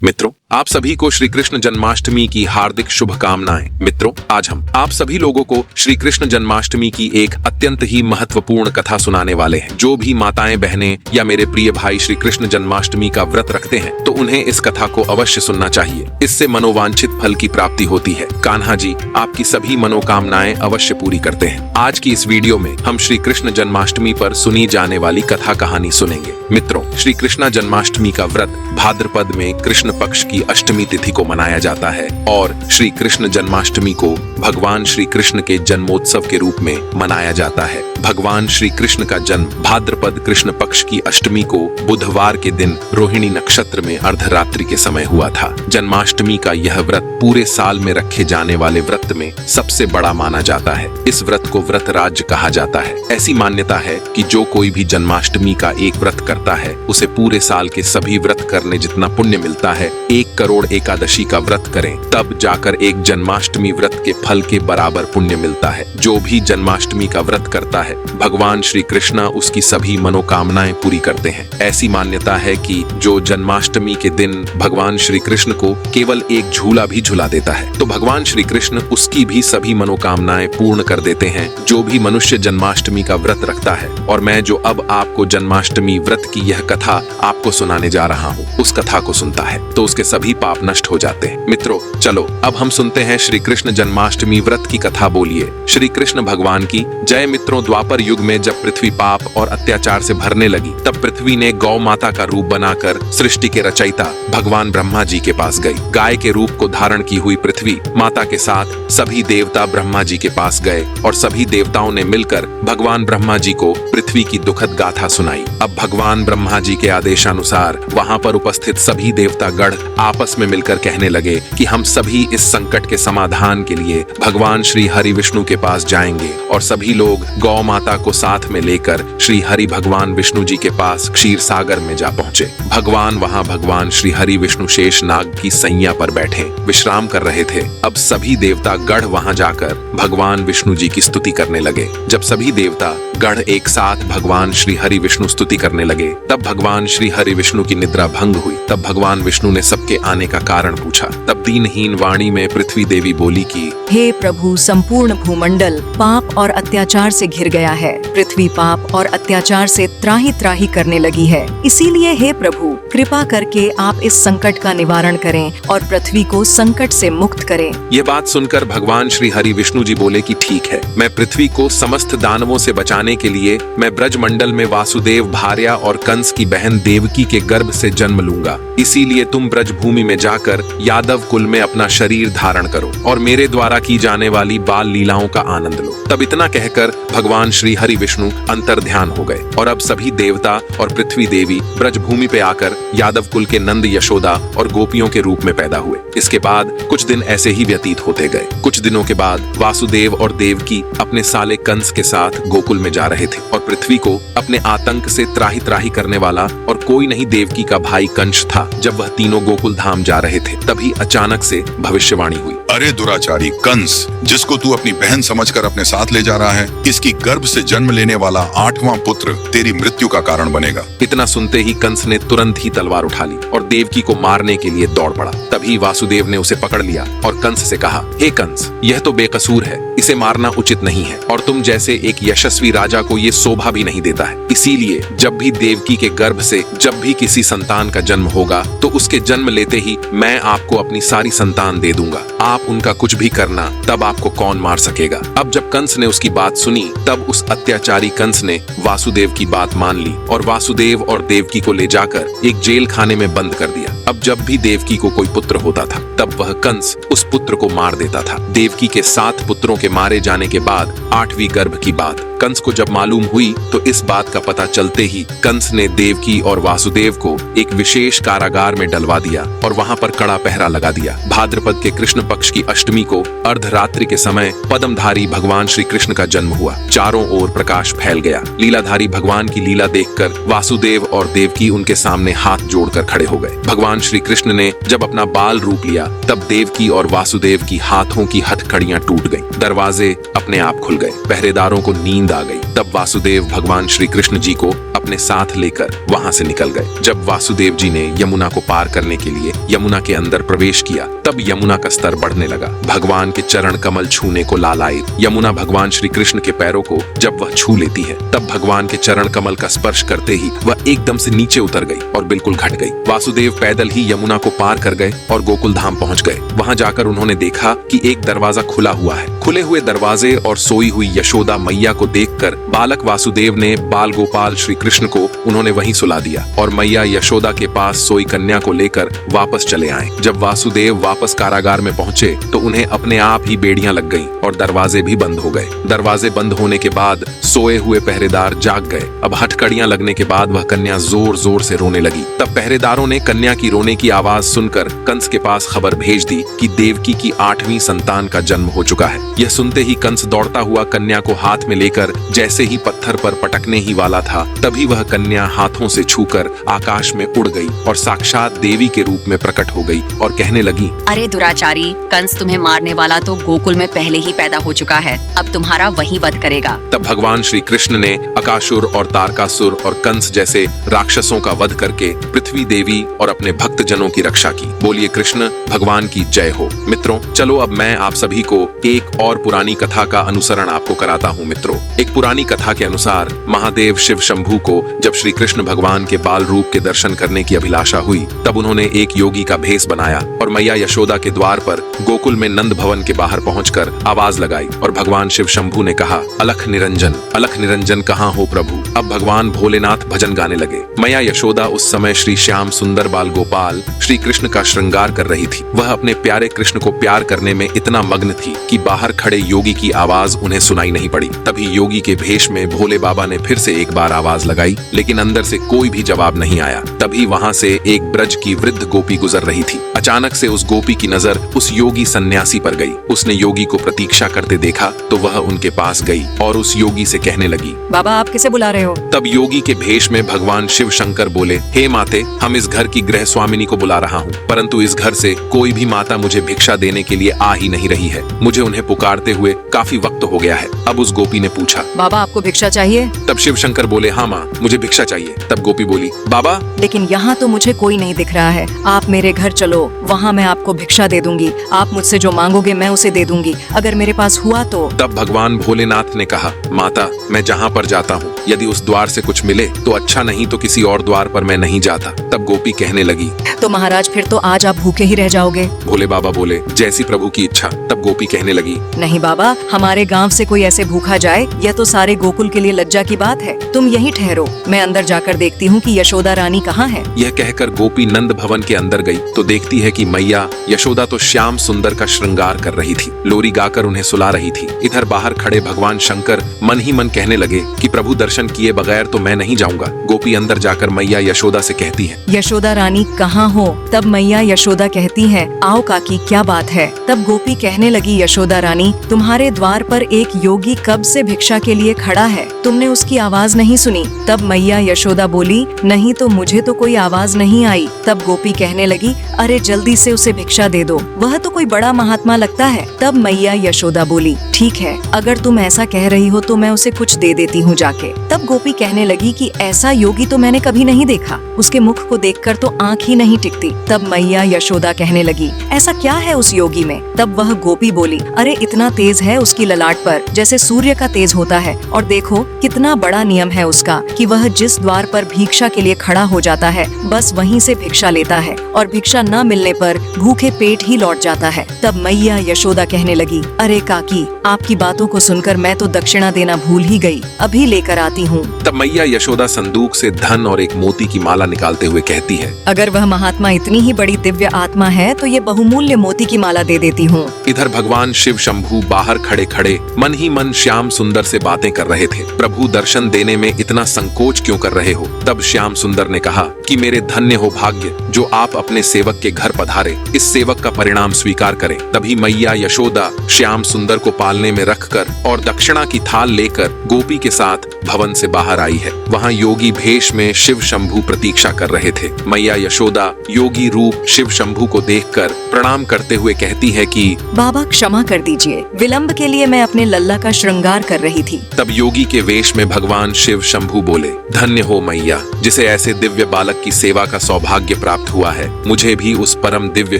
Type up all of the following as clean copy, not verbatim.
मित्रों, आप सभी को श्री कृष्ण जन्माष्टमी की हार्दिक शुभकामनाएं। मित्रों, आज हम आप सभी लोगों को श्री कृष्ण जन्माष्टमी की एक अत्यंत ही महत्वपूर्ण कथा सुनाने वाले हैं। जो भी माताएं बहनें या मेरे प्रिय भाई श्री कृष्ण जन्माष्टमी का व्रत रखते हैं तो उन्हें इस कथा को अवश्य सुनना चाहिए। इससे मनोवांछित फल की प्राप्ति होती है। कान्हा जी आपकी सभी मनोकामनाएं अवश्य पूरी करते हैं। आज की इस वीडियो में हम श्री कृष्ण जन्माष्टमी पर सुनी जाने वाली कथा कहानी सुनेंगे। मित्रों, श्री कृष्ण जन्माष्टमी का व्रत भाद्रपद में कृष्ण पक्ष की अष्टमी तिथि को मनाया जाता है और श्री कृष्ण जन्माष्टमी को भगवान श्री कृष्ण के जन्मोत्सव के रूप में मनाया जाता है। भगवान श्री कृष्ण का जन्म भाद्रपद कृष्ण पक्ष की अष्टमी को बुधवार के दिन रोहिणी नक्षत्र में अर्धरात्रि के समय हुआ था। जन्माष्टमी का यह व्रत पूरे साल में रखे जाने वाले व्रत में सबसे बड़ा माना जाता है। इस व्रत को व्रत राज्य कहा जाता है। ऐसी मान्यता है कि जो कोई भी जन्माष्टमी का एक व्रत करता है उसे पूरे साल के सभी व्रत करने जितना पुण्य मिलता है। 1 करोड़ एकादशी का व्रत करें तब जाकर एक जन्माष्टमी व्रत के फल के बराबर पुण्य मिलता है। जो भी जन्माष्टमी का व्रत करता है भगवान श्री कृष्ण उसकी सभी मनोकामनाएं पूरी करते हैं। ऐसी मान्यता है कि जो जन्माष्टमी के दिन भगवान श्री कृष्ण को केवल एक झूला भी झुला देता है तो भगवान श्री कृष्ण उसकी भी सभी मनोकामनाएं पूर्ण कर देते हैं। जो भी मनुष्य जन्माष्टमी का व्रत रखता है, और मैं जो अब आपको जन्माष्टमी व्रत की यह कथा आपको सुनाने जा रहा हूँ, उस कथा को सुनता है तो उसके सभी पाप नष्ट हो जाते हैं। मित्रों, चलो अब हम सुनते हैं श्री कृष्ण जन्माष्टमी व्रत की कथा। बोलिए श्री कृष्ण भगवान की जय। मित्रों, द्वापर युग में जब पृथ्वी पाप और अत्याचार से भरने लगी तब पृथ्वी ने गौ माता का रूप बनाकर सृष्टि के रचयिता भगवान ब्रह्मा जी के पास गई। गाय के रूप को धारण की हुई पृथ्वी माता के साथ सभी देवता ब्रह्मा जी के पास गए और सभी देवताओं ने मिलकर भगवान ब्रह्मा जी को पृथ्वी की दुखद गाथा सुनाई। अब भगवान ब्रह्मा जी के आदेशानुसार वहां पर उपस्थित सभी देवता गण आपस में मिलकर कहने लगे कि हम सभी इस संकट के समाधान के लिए भगवान श्री हरि विष्णु के पास जाएंगे। और सभी लोग गौ माता को साथ में लेकर श्री हरि भगवान विष्णु जी के पास क्षीर सागर में जा पहुंचे। भगवान वहां भगवान श्री हरि विष्णु शेष नाग की सैया पर बैठे विश्राम कर रहे थे। अब सभी देवता गढ़ वहां जाकर भगवान विष्णु जी की स्तुति करने लगे। जब सभी देवता गढ़ एक साथ भगवान श्री हरि विष्णु स्तुति करने लगे तब भगवान श्री हरि विष्णु की निद्रा भंग हुई। तब भगवान विष्णु ने सबके आने का कारण पूछा। तब दीनहीन वाणी में पृथ्वी देवी बोली कि हे प्रभु, संपूर्ण भूमंडल पाप और अत्याचार से घिर गया है। पृथ्वी पाप और अत्याचार से त्राही त्राही करने लगी है। इसीलिए हे प्रभु, कृपा करके आप इस संकट का निवारण करें और पृथ्वी को संकट से मुक्त करें। ये बात सुनकर भगवान श्री हरि विष्णु जी बोले कि ठीक है, मैं पृथ्वी को समस्त दानवों से बचाने के लिए मैं ब्रजमंडल में वासुदेव भार्या और कंस की बहन देवकी के गर्भ से जन्म लूंगा। इसीलिए तुम ब्रज भूमि में जाकर यादव कुल में अपना शरीर धारण करो और मेरे द्वारा की जाने वाली बाल लीलाओं का आनंद लो। तब इतना कहकर भगवान श्री हरि विष्णु अंतर्ध्यान हो गए और अब सभी देवता और पृथ्वी देवी ब्रज भूमि पे आकर यादव कुल के नंद, यशोदा और गोपियों के रूप में पैदा हुए। इसके बाद कुछ दिन ऐसे ही व्यतीत होते गए। कुछ दिनों के बाद वासुदेव और देवकी अपने साले कंस के साथ गोकुल में जा रहे थे और पृथ्वी को अपने आतंक से त्राही त्राही करने वाला और कोई नहीं देवकी का भाई कंस था। जब वह तीनों गोकुल धाम जा रहे थे तभी अचानक से भविष्यवाणी हुई। अरे दुराचारी कंस, जिसको तू अपनी बहन समझकर अपने साथ ले जा रहा है, इसकी गर्भ से जन्म लेने वाला 8वां पुत्र तेरी मृत्यु का कारण बनेगा। इतना सुनते ही कंस ने तुरंत ही तलवार उठा ली और देवकी को मारने के लिए दौड़ पड़ा। तभी वासुदेव ने उसे पकड़ लिया और कंस से कहा, हे कंस, यह तो बेकसूर है, इसे मारना उचित नहीं है और तुम जैसे एक यशस्वी राजा को ये शोभा भी नहीं देता है। इसीलिए जब भी देवकी के गर्भ से जब भी किसी संतान का जन्म होगा तो उसके जन्म लेते ही मैं आपको अपनी सारी संतान दे दूंगा। आप उनका कुछ भी करना, तब आपको कौन मार सकेगा। अब जब कंस ने उसकी बात सुनी तब उस अत्याचारी कंस ने वासुदेव की बात मान ली और वासुदेव और देवकी को ले जाकर एक जेल खाने में बंद कर दिया। अब जब भी देवकी को कोई पुत्र होता था तब वह कंस उस पुत्र को मार देता था। देवकी के 7 पुत्रों के मारे जाने के बाद 8वीं गर्भ की बात कंस को जब मालूम हुई तो इस बात का पता चलते ही कंस ने देवकी और वासुदेव को एक विशेष कारागार में डलवा दिया और वहां पर कड़ा पहरा लगा दिया। भाद्रपद के कृष्ण पक्ष की अष्टमी को अर्धरात्रि के समय पद्मधारी भगवान श्री कृष्ण का जन्म हुआ। चारों ओर प्रकाश फैल गया। लीलाधारी भगवान की लीला देखकर वासुदेव और देवकी उनके सामने हाथ जोड़कर खड़े हो गए। भगवान श्री कृष्ण ने जब अपना बाल रूप लिया तब देवकी और वासुदेव की हाथों की हथकड़ियां टूट गईं। दरवाजे अपने आप खुल गए। पहरेदारों को नींद आ गई। तब वासुदेव भगवान श्री कृष्ण जी को अपने साथ लेकर वहां से निकल गए। जब वासुदेव जी ने यमुना को पार करने के लिए यमुना के अंदर प्रवेश किया, तब यमुना का स्तर बढ़ने लगा। भगवान के चरण कमल छूने को लालायित यमुना भगवान श्री कृष्ण के पैरों को जब वह छू लेती है, तब भगवान के चरण कमल का स्पर्श करते ही वह एकदम से नीचे उतर गई और बिल्कुल घट गई। वासुदेव पैदल ही यमुना को पार कर गए और गोकुल धाम पहुंच गए। वहां जाकर उन्होंने देखा कि एक दरवाजा खुला हुआ है। खुले हुए दरवाजे और सोई हुई यशोदा मैया को देखकर बालक वासुदेव ने बाल गोपाल श्री कृष्ण को उन्होंने वहीं सुला दिया और मैया यशोदा के पास सोई कन्या को लेकर वापस चले आए। जब वासुदेव वापस कारागार में पहुंचे तो उन्हें अपने आप ही बेड़ियां लग गईं और दरवाजे भी बंद हो गए। दरवाजे बंद होने के बाद सोए हुए पहरेदार जाग गए। अब हथकड़ियां लगने के बाद वह कन्या जोर जोर से रोने लगी। तब पहरेदारों ने कन्या की रोने की आवाज सुनकर कंस के पास खबर भेज दी कि देवकी की 8वीं संतान का जन्म हो चुका है। यह सुनते ही कंस दौड़ता हुआ कन्या को हाथ में लेकर जैसे ही पत्थर पर पटकने ही वाला था, तभी वह कन्या हाथों से छूकर आकाश में उड़ गई और साक्षात देवी के रूप में प्रकट हो गई और कहने लगी, अरे दुराचारी, कंस तुम्हें मारने वाला तो गोकुल में पहले ही पैदा हो चुका है, अब तुम्हारा वही वध करेगा। तब भगवान श्री कृष्ण ने अकासुर और तारकासुर और कंस जैसे राक्षसों का वध करके पृथ्वी देवी और अपने भक्त जनों की रक्षा की। बोलिए कृष्ण भगवान की जय हो। मित्रों, चलो अब मैं आप सभी को एक और पुरानी कथा का अनुसरण आपको कराता हूँ। मित्रों, एक पुरानी कथा के अनुसार महादेव शिव शंभू को जब श्री कृष्ण भगवान के बाल रूप के दर्शन करने की अभिलाषा हुई, तब उन्होंने एक योगी का भेष बनाया और मैया यशोदा के द्वार पर गोकुल में नंद भवन के बाहर पहुंचकर आवाज लगाई और भगवान शिव शंभू ने कहा, अलख निरंजन कहाँ हो प्रभु। अब भगवान भोलेनाथ भजन गाने लगे। मैया यशोदा उस समय श्री श्याम सुंदर बाल गोपाल श्री कृष्ण का श्रृंगार कर रही थी। वह अपने प्यारे कृष्ण को प्यार करने में इतना मग्न थी कि बाहर खड़े योगी की आवाज उन्हें सुनाई नहीं पड़ी। तभी योगी के भेष में भोले बाबा ने फिर से एक बार आवाज लगाई, लेकिन अंदर से कोई भी जवाब नहीं आया। तभी वहां से एक ब्रज की वृद्ध गोपी गुजर रही थी। अचानक से उस गोपी की नजर उस योगी सन्यासी पर गई। उसने योगी को प्रतीक्षा करते देखा तो वह उनके पास गई और उस योगी से कहने लगी, बाबा आप किसे बुला रहे हो? तब योगी के भेष में भगवान शिव शंकर बोले, हे माते, हम इस घर की गृह स्वामिनी को बुला रहा हूँ, परंतु इस घर से कोई भी माता मुझे भिक्षा देने के लिए आ ही नहीं रही है। मुझे उन्हें पुकारते हुए काफी वक्त हो गया है। अब उस गोपी ने पूछा, बाबा आपको भिक्षा चाहिए? तब शिव शंकर बोले, हाँ माँ, मुझे भिक्षा चाहिए। तब गोपी बोली, बाबा लेकिन यहाँ तो मुझे कोई नहीं दिख रहा है। आप मेरे घर चलो, वहाँ मैं आपको भिक्षा दे दूंगी। आप मुझसे जो मांगोगे मैं उसे दे दूंगी, अगर मेरे पास हुआ तो। तब भगवान भोलेनाथ ने कहा, माता, मैं जहाँ पर जाता हूँ यदि उस द्वार से कुछ मिले तो अच्छा, नहीं तो किसी और द्वार पर मैं नहीं जाता। तब गोपी कहने लगी, तो महाराज फिर तो आज आप भूखे ही रह जाओगे। भोले बाबा बोले, जैसी प्रभु की इच्छा। तब गोपी कहने लगी, नहीं बाबा, हमारे गांव से कोई ऐसे भूखा जाए यह तो सारे गोकुल के लिए लज्जा की बात है। तुम यहीं ठहरो, मैं अंदर जाकर देखती हूँ कि यशोदा रानी कहाँ है। यह कहकर गोपी नंद भवन के अंदर गई तो देखती है कि मैया यशोदा तो श्याम सुंदर का श्रृंगार कर रही थी, लोरी गाकर उन्हें सुला रही थी। इधर बाहर खड़े भगवान शंकर मन ही मन कहने लगे कि प्रभु दर्शन किए बगैर तो मैं नहीं जाऊंगा। गोपी अंदर जाकर मैया यशोदा से कहती है, यशोदा रानी कहाँ हो? तब मैया यशोदा कहती है, आओ काकी, क्या बात है? तब गोपी कहने लगी, यशोदा रानी, तुम्हारे द्वार पर एक योगी कब से भिक्षा के लिए खड़ा है, तुमने उसकी आवाज नहीं सुनी? तब मैया यशोदा बोली, नहीं तो मुझे तो कोई आवाज नहीं आई। तब गोपी कहने लगी, अरे जल्दी से उसे भिक्षा दे दो, वह तो कोई बड़ा महात्मा लगता है। तब मैया यशोदा बोली, ठीक है, अगर तुम ऐसा कह रही हो तो मैं उसे कुछ दे देती हूँ जाके। तब गोपी कहने लगी कि ऐसा योगी तो मैंने कभी नहीं देखा, उसके मुख को देखकर तो आँख ही नहीं टिकती। तब मैया यशोदा कहने लगी, ऐसा क्या है उस योगी में? तब वह गोपी बोली, अरे इतना तेज है उसकी ललाट पर जैसे सूर्य का तेज होता है, और देखो कितना बड़ा नियम है उसका कि वह जिस द्वार पर भिक्षा के लिए खड़ा हो जाता है बस वहीं से भिक्षा लेता है और भिक्षा न मिलने पर भूखे पेट ही लौट जाता है। तब मैया यशोदा कहने लगी, अरे काकी, आपकी बातों को सुनकर मैं तो दक्षिणा देना भूल ही गई, अभी लेकर आती हूँ। तब मैया यशोदा संदूक से धन और एक मोती की माला निकालते हुए कहती है, अगर वह महात्मा इतनी ही बड़ी दिव्य आत्मा है तो ये बहुमूल्य मोती की माला दे देती हूँ। इधर भगवान शिव शंभू बाहर खड़े खड़े मन ही मन श्याम सुंदर से बातें कर रहे थे। प्रभु दर्शन देने में इतना संकोच क्यों कर रहे हो? तब श्याम सुंदर ने कहा कि मेरे धन्य हो भाग्य जो आप अपने सेवक के घर पधारे, इस सेवक का परिणाम स्वीकार करें। तभी मैया यशोदा श्याम सुंदर को पा संभालने में रखकर और दक्षिणा की थाल लेकर गोपी के साथ भवन से बाहर आई है। वहाँ योगी भेष में शिव शंभू प्रतीक्षा कर रहे थे। मैया यशोदा योगी रूप शिव शंभू को देखकर प्रणाम करते हुए कहती है कि बाबा क्षमा कर दीजिए, विलंब के लिए मैं अपने लल्ला का श्रृंगार कर रही थी। तब योगी के वेश में भगवान शिव शंभू बोले, धन्य हो मैया, जिसे ऐसे दिव्य बालक की सेवा का सौभाग्य प्राप्त हुआ है। मुझे भी उस परम दिव्य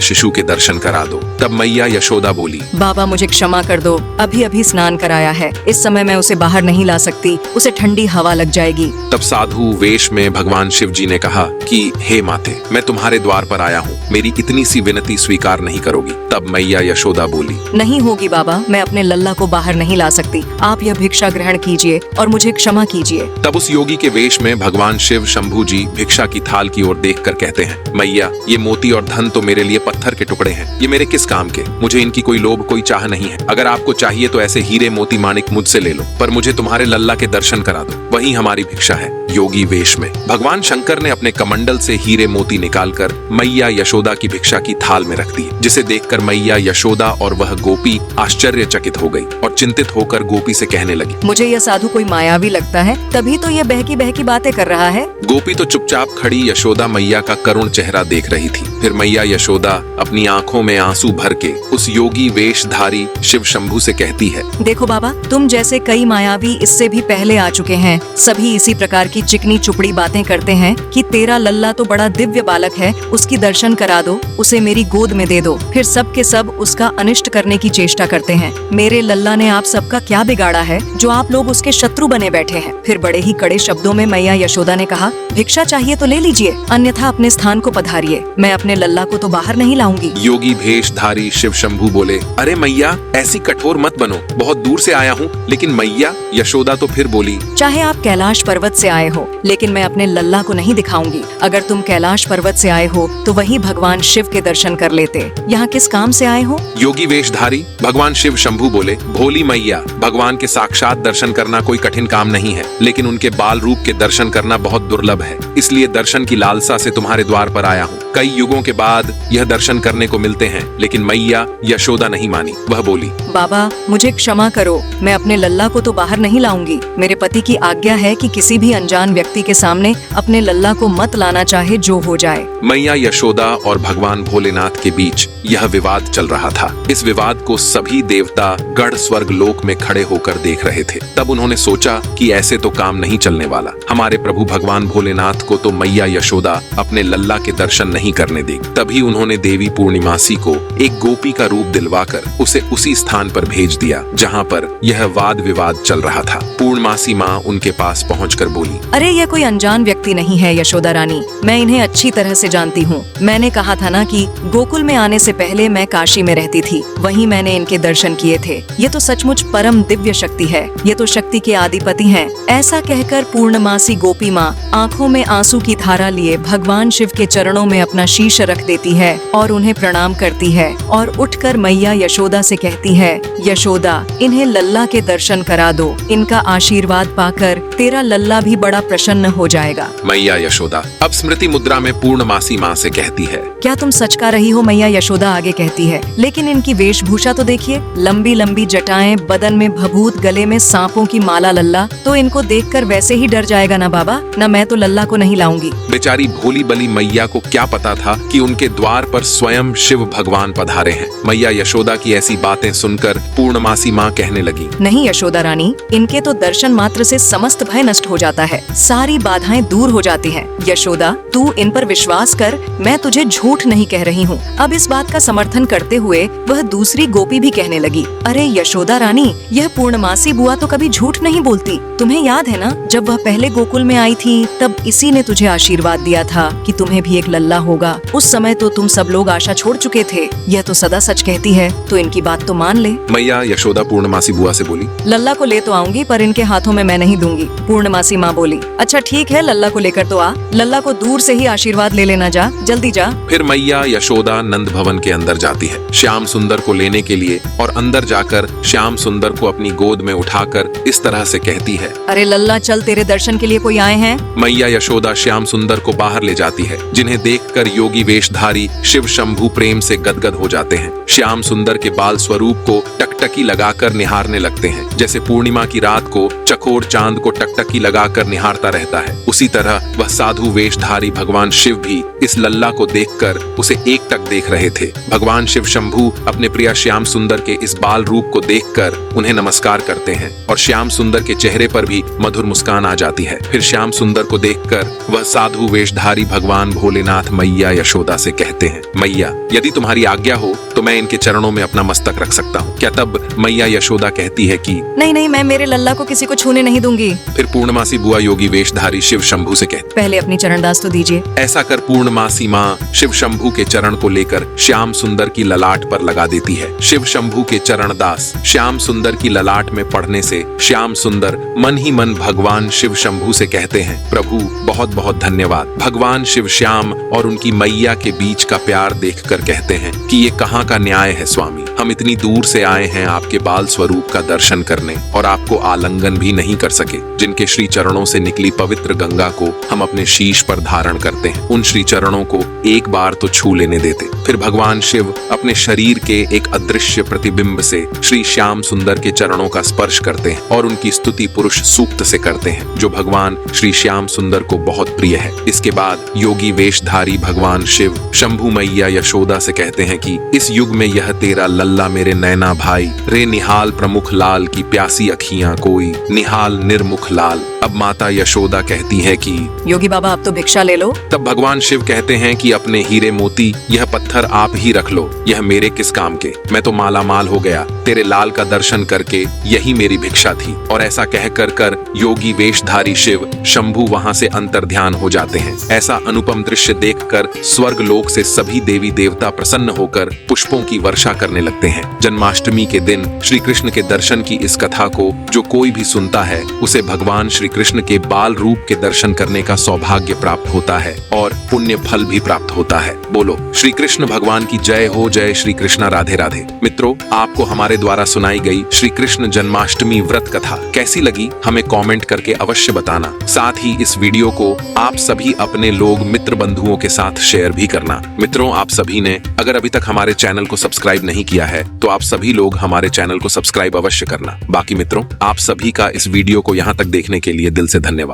शिशु के दर्शन करा दो। तब मैया यशोदा बोली, बाबा मुझे क्षमा कर दो, अभी अभी स्नान कराया है, इस समय मैं उसे बाहर नहीं ला सकती, उसे ठंडी हवा लग जाएगी। तब साधु वेश में भगवान शिव जी ने कहा कि हे माते, मैं तुम्हारे द्वार पर आया हूँ, मेरी इतनी सी विनती स्वीकार नहीं करोगी? तब मैया यशोदा बोली, नहीं होगी बाबा, मैं अपने लल्ला को बाहर नहीं ला सकती, आप यह भिक्षा ग्रहण कीजिए और मुझे क्षमा कीजिए। तब उस योगी के वेश में भगवान शिव शंभू जी भिक्षा की थाल की ओर देखकर कहते हैं, मैया ये मोती और धन तो मेरे लिए पत्थर के टुकड़े हैं, ये मेरे किस काम के? मुझे इनकी कोई लोभ कोई चाह नहीं है। अगर आपको चाहिए तो ऐसे हीरे मोती माणिक मुझसे ले लो, पर मुझे तुम्हारे लल्ला के दर्शन करा दो, वही हमारी भिक्षा है। योगी वेश में भगवान शंकर ने अपने कमंडल से हीरे मोती निकालकर मैया यशोदा की भिक्षा की थाल में रख दिए, जिसे देखकर मैया यशोदा और वह गोपी आश्चर्यचकित हो गई और चिंतित होकर गोपी से कहने लगी, मुझे यह साधु कोई मायावी लगता है, तभी तो यह बहकी बहकी बातें कर रहा है। गोपी तो चुपचाप खड़ी यशोदा मैया का करुण चेहरा देख रही थी। फिर मैया यशोदा अपनी आंखों में आंसू भर के उस योगी वेशधारी शिव शंभू से कहती है, देखो बाबा, तुम जैसे कई मायावी इससे भी पहले आ चुके हैं, सभी इसी प्रकार की चिकनी चुपड़ी बातें करते हैं कि तेरा लल्ला तो बड़ा दिव्य बालक है, उसकी दर्शन करा दो, उसे मेरी गोद में दे दो। फिर सब के सब उसका अनिष्ट करने की चेष्टा करते हैं। मेरे लल्ला ने आप सबका क्या बिगाड़ा है जो आप लोग उसके शत्रु बने बैठे हैं? फिर बड़े ही कड़े शब्दों में मैया यशोदा ने कहा, भिक्षा चाहिए तो ले लीजिए, अन्यथा अपने स्थान को पधारिए, मैं अपने लल्ला को तो बाहर नहीं लाऊंगी। योगी भेषधारी शिव शंभू बोले, अरे मैया ऐसी कठोर मत बनो, बहुत दूर से आया हूँ। लेकिन मैया यशोदा तो फिर बोली, चाहे आप कैलाश पर्वत से आए हो, लेकिन मैं अपने लल्ला को नहीं दिखाऊंगी। अगर तुम कैलाश पर्वत से आए हो तो वही भगवान शिव के दर्शन कर लेते, यहाँ किस काम से आए हो? योगी वेशधारी भगवान शिव शंभू बोले, भोली मैया, भगवान के साक्षात दर्शन करना कोई कठिन काम नहीं है, लेकिन उनके बाल रूप के दर्शन करना बहुत दुर्लभ है, इसलिए दर्शन की लालसा से तुम्हारे द्वार पर आया हूँ। कई युगों के बाद यह दर्शन करने को मिलते हैं, लेकिन मैया यशोदा नहीं मानी। वह बोली, बाबा मुझे क्षमा करो, मैं अपने लल्ला को तो बाहर नहीं लाऊंगी। मेरे पति की आज्ञा है कि किसी भी अनजान व्यक्ति के सामने अपने लल्ला को मत लाना, चाहे जो हो जाए। मैया यशोदा और भगवान भोलेनाथ के बीच यह विवाद चल रहा था। इस विवाद को सभी देवता गढ़ स्वर्ग लोक में खड़े होकर देख रहे थे। तब उन्होंने सोचा कि ऐसे तो काम नहीं चलने वाला, हमारे प्रभु भगवान भोलेनाथ को तो मैया यशोदा अपने लल्ला के दर्शन नहीं करने देगी। तभी उन्होंने देवी पूर्णिमासी को एक गोपी का रूप दिलवाकर उसे उसी स्थान पर भेज दिया जहाँ पर यह वाद विवाद चल रहा था। पूर्णमासी माँ उनके पास पहुँचकर बोली, अरे यह कोई अनजान व्यक्ति नहीं है यशोदा रानी, मैं इन्हें अच्छी तरह से जानती हूँ। मैंने कहा था ना कि गोकुल में आने से पहले मैं काशी में रहती थी, वहीं मैंने इनके दर्शन किए थे। ये तो सचमुच परम दिव्य शक्ति है, ये तो शक्ति के आदिपति हैं। ऐसा कहकर पूर्णमासी गोपी माँ आंखों में आंसू की धारा लिए भगवान शिव के चरणों में अपना शीश रख देती है और उन्हें प्रणाम करती है और उठकर मैया यशोदा से कहती है, यशोदा इन्हें लल्ला के दर्शन करा दो, इनका आशीर्वाद पाकर तेरा लल्ला भी बड़ा प्रसन्न हो जाएगा। मैया यशोदा अब स्मृति मुद्रा में पूर्णमासी माँ से कहती है, क्या तुम सच कह रही हो? मैया यशोदा आगे कहती है, लेकिन इनकी वेशभूषा तो देखिए, लंबी लंबी जटाएं, बदन में भभूत, गले में सांपों की माला। लल्ला तो इनको देखकर वैसे ही डर जाएगा ना बाबा, ना मैं तो लल्ला को नहीं लाऊंगी। बेचारी भोली बली मैया को क्या पता था कि उनके द्वार पर स्वयं शिव भगवान पधारे हैं। मैया यशोदा की ऐसी बातें सुनकर पूर्णमासी माँ कहने लगी, नहीं यशोदा रानी, इनके तो दर्शन मात्र से समस्त भय नष्ट हो जाता है, सारी बाधाएं दूर हो जाती हैं। यशोदा तू इन पर विश्वास कर, मैं तुझे झूठ नहीं कह रही हूँ। अब इस बात का समर्थन करते हुए वह दूसरी गोपी भी कहने लगी, अरे यशोदा रानी, यह पूर्णमासी बुआ तो कभी झूठ नहीं बोलती। तुम्हें याद है ना, जब वह पहले गोकुल में आई थी तब इसी ने तुझे आशीर्वाद दिया था कि तुम्हें भी एक लल्ला होगा। उस समय तो तुम सब लोग आशा छोड़ चुके थे। यह तो सदा सच कहती है, तो इनकी बात तो मान ले। मैया यशोदा पूर्णमासी बुआ से बोली, लल्ला को ले तो आऊंगी, पर इनके हाथों में मैं नहीं दूंगी। पूर्णमासी माँ बोली, अच्छा ठीक है, लल्ला को लेकर तो आ, लल्ला को दूर से ही आशीर्वाद ले लेना, जा जल्दी जा। फिर मैया यशोदा नंद भवन के अंदर जाती है श्याम सुंदर को लेने के लिए, और अंदर जाकर श्याम सुंदर को अपनी गोद में उठाकर इस तरह से कहती है, अरे लल्ला चल, तेरे दर्शन के लिए कोई आए हैं। मैया यशोदा श्याम सुंदर को बाहर ले जाती है, जिन्हें देखकर योगी वेशधारी शिव शंभू प्रेम से गदगद हो जाते हैं। श्याम सुंदर के बाल स्वरूप को टकटकी टकटकी लगाकर निहारने लगते हैं। जैसे पूर्णिमा की रात को चकोर चांद को टकटकी लगाकर निहारता रहता है, उसी तरह वह साधु वेशधारी भगवान शिव भी इस लल्ला को देखकर उसे एकटक देख रहे थे। भगवान शिव शंभु अपने प्रिय श्याम सुंदर के इस बाल रूप को देखकर उन्हें नमस्कार करते हैं और श्याम सुंदर के चेहरे पर भी मधुर मुस्कान आ जाती है। फिर श्याम सुंदर को देखकर वह साधु वेशधारी भगवान भोलेनाथ मैया यशोदा से कहते हैं, मैया यदि तुम्हारी आज्ञा हो तो मैं इनके चरणों में अपना मस्तक रख सकता हूँ। क्या तब मैया यशोदा कहती है कि नहीं नहीं, मैं मेरे लल्ला को किसी को छूने नहीं दूंगी। फिर पूर्णमासी बुआ योगी वेशधारी शिव शंभु से कहती, पहले अपनी चरणदास तो दीजिए। ऐसा कर पूर्णमासी माँ शिव शंभु के चरण को लेकर श्याम सुंदर की ललाट पर लगा देती है। शिव शंभु के चरणदास श्याम सुंदर की ललाट में पड़ने से श्याम सुंदर मन ही मन भगवान शिव शंभु से कहते हैं, प्रभु बहुत बहुत धन्यवाद। भगवान शिव श्याम और उनकी मैया के बीच का प्यार देखकर कहते हैं कि ये कहाँ का न्याय है स्वामी, हम इतनी दूर से आए हैं आपके बाल स्वरूप का दर्शन करने और आपको आलिंगन भी नहीं कर सके। जिनके श्री चरणों से निकली पवित्र गंगा को हम अपने शीश पर धारण करते हैं, उन श्री चरणों को एक बार तो छू लेने देते। फिर भगवान शिव अपने शरीर के एक अदृश्य प्रतिबिंब से श्री श्याम सुंदर के चरणों का स्पर्श करते हैं और उनकी स्तुति पुरुष सूक्त से करते हैं, जो भगवान श्री श्याम सुंदर को बहुत प्रिय है। इसके बाद योगी वेशधारी भगवान शिव शंभु मैया यशोदा से कहते हैं कि इस युग में यह तेरा लल्ला मेरे नैना भाई रे निहाल प्रमुख लाल की प्यासी अखियां कोई निहाल निर्मुख लाल। अब माता यशोदा कहती है कि योगी बाबा अब तो भिक्षा ले लो। तब भगवान शिव कहते हैं कि अपने हीरे मोती यह पत्थर आप ही रख लो, यह मेरे किस काम के, मैं तो माला माल हो गया, तेरे लाल का दर्शन करके यही मेरी भिक्षा थी। और ऐसा कहकर कर योगी वेशधारी शिव शंभु वहां से अंतर्ध्यान हो जाते हैं। ऐसा अनुपम दृश्य देखकर स्वर्ग लोक से सभी देवी देवता प्रसन्न होकर पुष्पों की वर्षा करने लगते हैं। जन्माष्टमी के दिन श्री कृष्ण के दर्शन की इस कथा को जो कोई भी सुनता है उसे भगवान श्री कृष्ण के बाल रूप के दर्शन करने का सौभाग्य प्राप्त होता है और पुण्य फल भी प्राप्त होता है। बोलो श्री कृष्ण भगवान की जय हो। जय श्री कृष्ण। राधे राधे। मित्रों, आपको हमारे द्वारा सुनाई गई श्री कृष्ण जन्माष्टमी व्रत कथा कैसी लगी हमें कमेंट करके अवश्य बताना। साथ ही इस वीडियो को आप सभी अपने लोग मित्र बंधुओं के साथ शेयर भी करना। मित्रों, आप सभी ने अगर अभी तक हमारे चैनल को सब्सक्राइब नहीं किया है तो आप सभी लोग हमारे चैनल को सब्सक्राइब अवश्य करना। बाकी मित्रों, आप सभी का इस वीडियो को यहाँ तक देखने के लिए दिल से धन्यवाद।